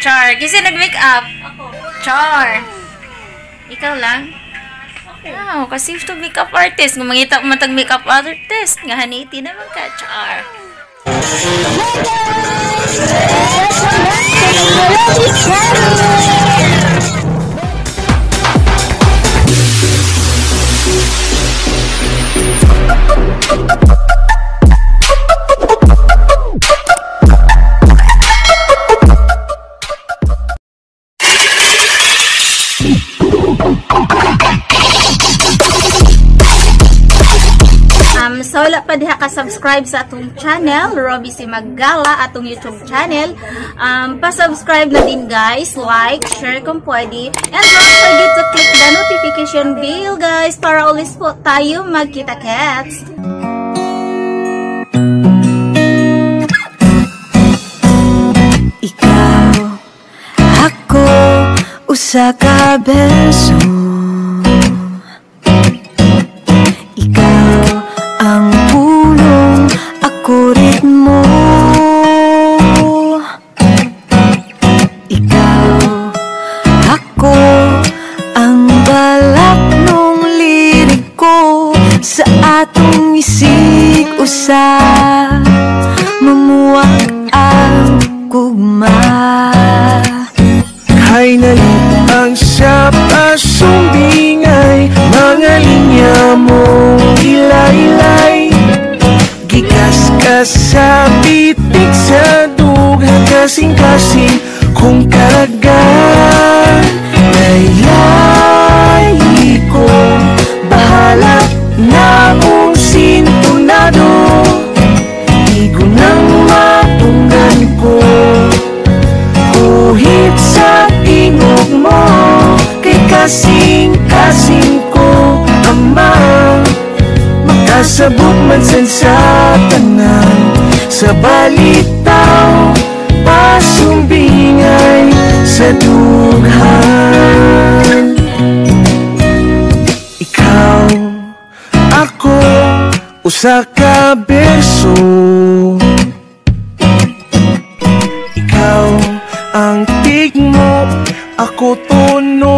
Char, kasi nag-make up. Ako. Char. Ikaw lang? Wow, kasi ito makeup artist. Kung mangita mo matag makeup artist, nga haniti naman ka, Char. So wala pa diha ka-subscribe sa atong channel, Robby si Maggala, atong YouTube channel. Pa-subscribe na din guys, like, share kung pwede. And don't forget to click the notification bell guys para always po tayo magkita-kets. Ikaw, ako, usa ka beso. Ikaw ang pulong, ako ritmo. Ikaw, ako ang balak nung lirik ko sa atong isig usa mamuwag ang gugma. Kay nalit ang siya pasumbingay, mga linya mong ilay-ilay. Gikas ka sa pitik sa dughan, kasing-kasing kung karagan. Laylayi ko, bahala na kung sintonado. Igo nang matunggan ko, uhit sa tingog mo. Kay kasing-kasing ko, ama, makasabot man sa tanan. Sa balitaw, pasumbingay sa dughan. Ikaw, ako, usa ka berso. Ikaw ang tigmo, ako tono.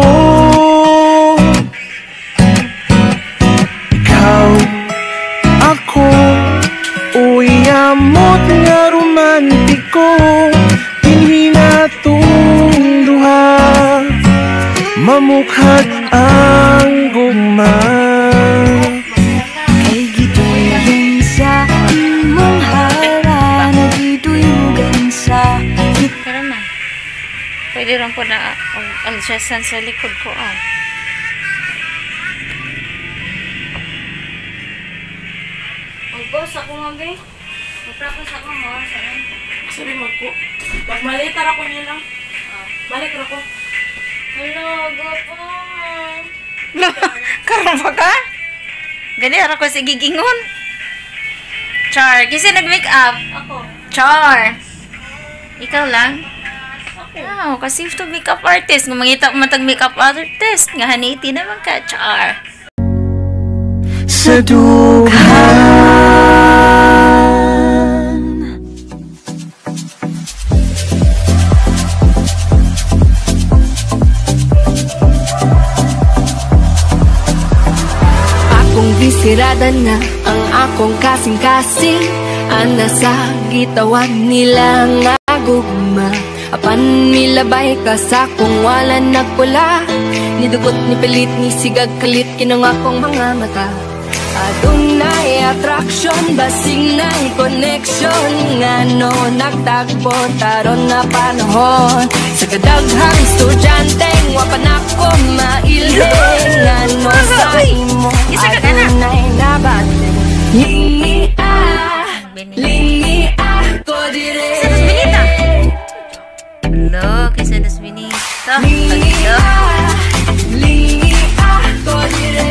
Ikaw, ako, uyamot nga romantiko. Pinhinatong duha, mamukhag ang gugma. Kay gituyon sa imong hara, nagiduyugan sa Karon na. Pwede rin po na adjustan sa likod ko, Boss, ako nga be. Mag-practice ako mo. Sabi magko. Magmalitar ako niya lang. Balik ako. Hello, go po. Karon pa ka? Gani ara ko si gigingon. Char, kasi nag-make up. Ako. Char. Ikaw lang? Wow, kasi ito makeup artist. Kung mangita mo matag makeup artist, nga haniti naman ka, Char. Sa dughan. akong bisirada na ang akong kasing-kasing. Ana sa gitawan nila nga gugma. Apan milabay ka sa kung wala nagpula. Nidugot ni pilit ni sigag kalit kinang akong mga mata. Adunay attraction, basing na'y connection. Ngano nagtagpo taron na panahon. Sa kadaghang estudyante, wapan ako maileng. Ngano sa imo, adunay nabate. Lingi ko dire. Hello, kaysa das Benita. Lingi ko dire.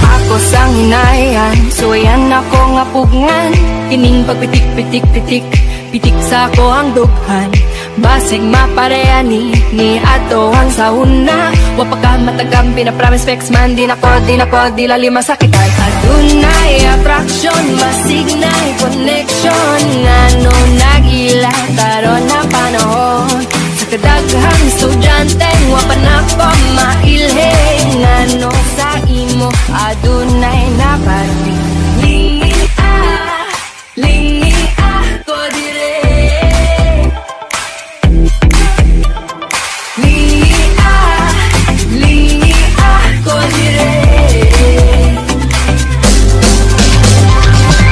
Ako sang hinayan, so yan ako nga pugma. kailangan. Kining pagpitik-pitik-pitik, pitik sa ko ang dughan. Basig mapareha ni ato ang sauna. Wa pa ka matagam, pinapromise specs man. Di nako, di lali masakitan. Adunay attraction, masignay connection. Ngano nagila, taro na panahon. Sa kadaghang estudyante, wa pa na ko mailhe. Ngano sa imo, adunay naparating. Lingi ako dire. Lingi ako dire.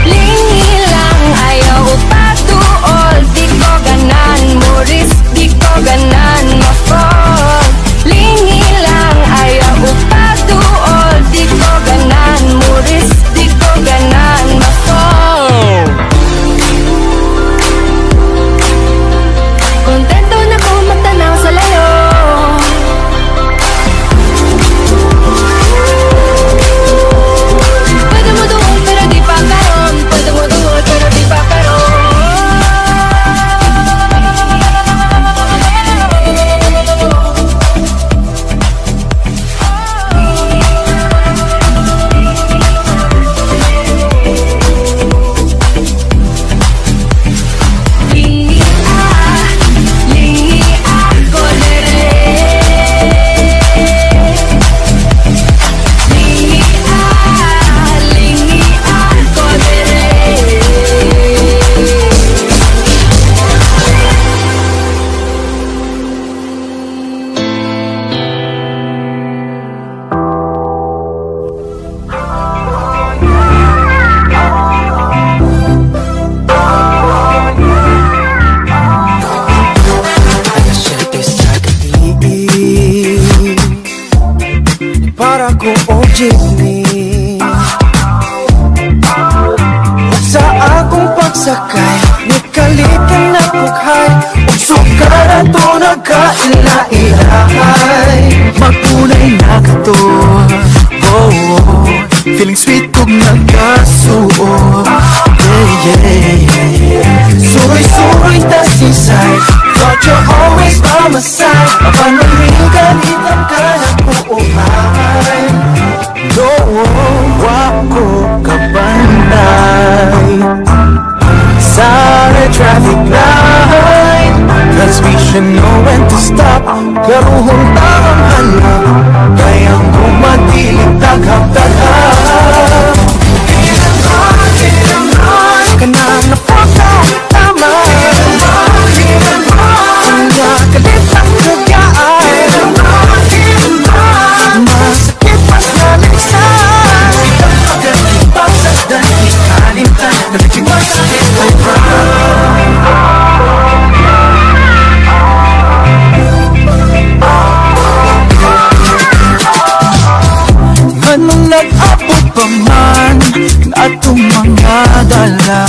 Lingi lang ayaw patuol. Di ko ganan muris, di ko ganan ma-fall. Lingi lang ayaw patuol. Di ko ganan muris, di ko ganan ma-fall. Kontento na ko magtanaw sa layo. Pwede mo doon pero di pa karon. Pwede mo doon pero di pa karon. Lingi ako dire. Lingi ako dire. Alaserte sa katiig para ko o jeepney. Sa akong pagsakay nikalikan na kukhay. Ug sukara to nagkaila-ilahay. Magpunay na kato, oh, feeling sweet kog nagkasuot. Suroy-suroy ta sisay. Thought you're always by my side. Mapanaligan itan ka na kuuhay. No, wako kabanay sa traffic light. Cause we should know when to stop. Karuhong tamang hanap, kayang kumatilig taghap-taghap. Kanang napaka-tama. Nakalitang kagaan. Masakit pas nalisan. Pagsagdan, ikalimtan. Nagkimasakit ay nganong nag-abot pa man atong mga dala.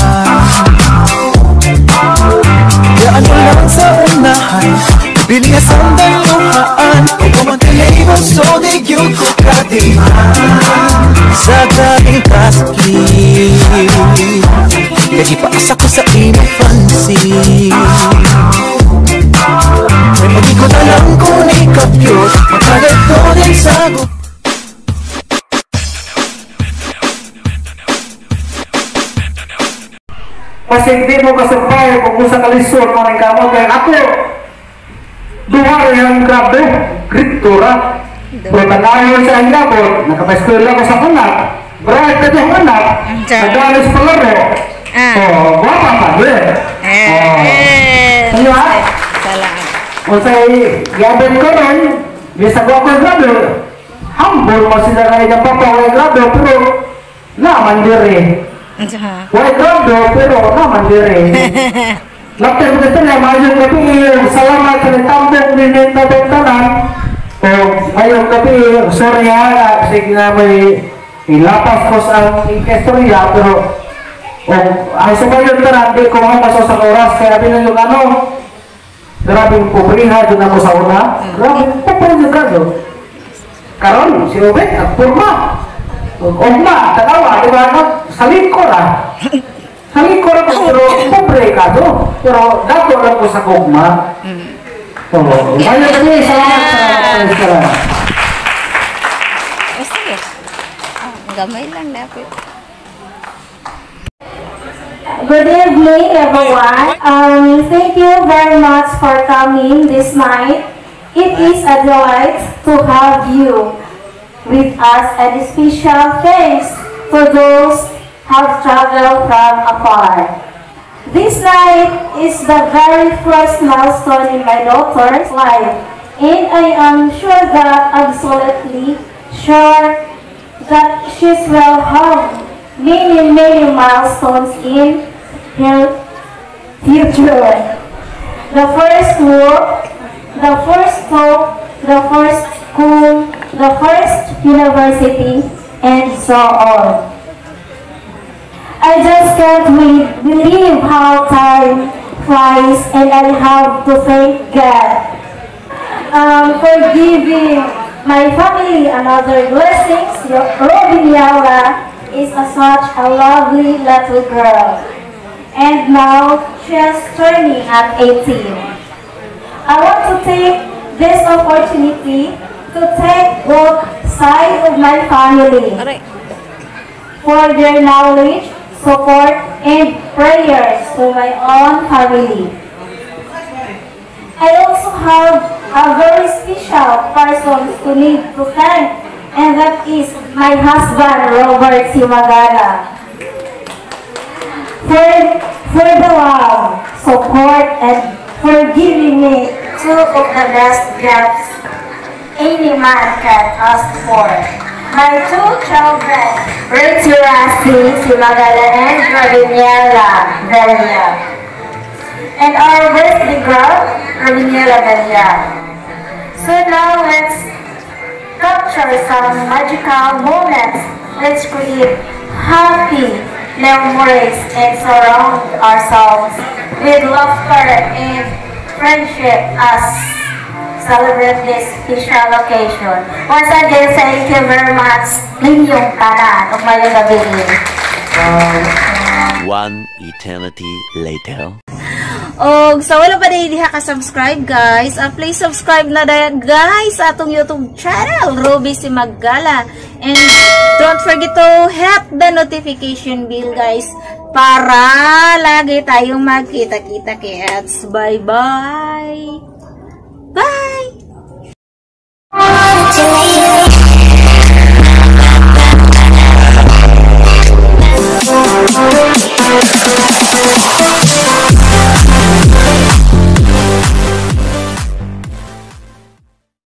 Kaya ano lang sa unahan, bili nga sandaluhaan. O kumantilibang so di yun ko katiman. Sa dating taski, kaya di paasa ko sa imong fancy. May mag-ikot na lang kung ikaw-cute. Magkagat ko din sa gut. Kasi hindi mo kasabay kung sa kalisod mo ng kamot kaya ako duha yung grabe kritura kung tanayon sa ang labot nakapaskwela ko sa anak bright ka yung anak nagalis palaro guwapa ka ano ha? kung sa'y gabin ko rin bisagawa ko yung grabe humble mo sila kayo ng papa ko yung grabe pero naman diri why grado pero naman dire. Laptop ko dito na mayong gabi salamat sa tambong ninyo na tanan. O mayong gabi sorry ha sige na may ilapas ko sa ikestorya pero ang sumayon tanan di ko maso sa oras kaya bilang yung ano grabe yung pobriha doon ako sa una. Grabe yung grado. Karon si Obet nagpurma. Ogma, tanawa, di ba? Salin ko na. pero dato lang ko sa kugma. So, kaya kasi salamat sa restaurant. Sige. Gamay lang lapit. Good evening, everyone. Thank you very much for coming this night. It is a delight to have you with us, and special thanks to those who have traveled from afar. This night is the very first milestone in my daughter's life, and I am sure that absolutely sure that she will have many milestones in her future. The first work, the first talk, the first school, the first university, and so on. I just can't believe how time flies, and I have to thank God for giving my family another blessings. Robin Yaura is such a lovely little girl, and now she is turning at 18. I want to take this opportunity to thank both sides of my family for their knowledge, support, and prayers to my own family. I also have a very special person to need to thank, and that is my husband, Robert Simagala, for the love, support, and for giving me two of the best gifts any man can ask for. My two children, Rachel Rasi Simagala and Raviniela Velia, and our birthday girl, Raviniela Velia. So now let's capture some magical moments. Let's create happy memories and surround ourselves with laughter and friendship as celebrate this special occasion. Once again, thank you very much ninyong tanan ug mayong gabi. One eternity later. Og sa wala pa din diha ka-subscribe guys, please subscribe na dayon guys sa atong YouTube channel, Ruby Simagala. And don't forget to hit the notification bell guys para lagi tayong magkita-kita kids. Bye-bye! Bye!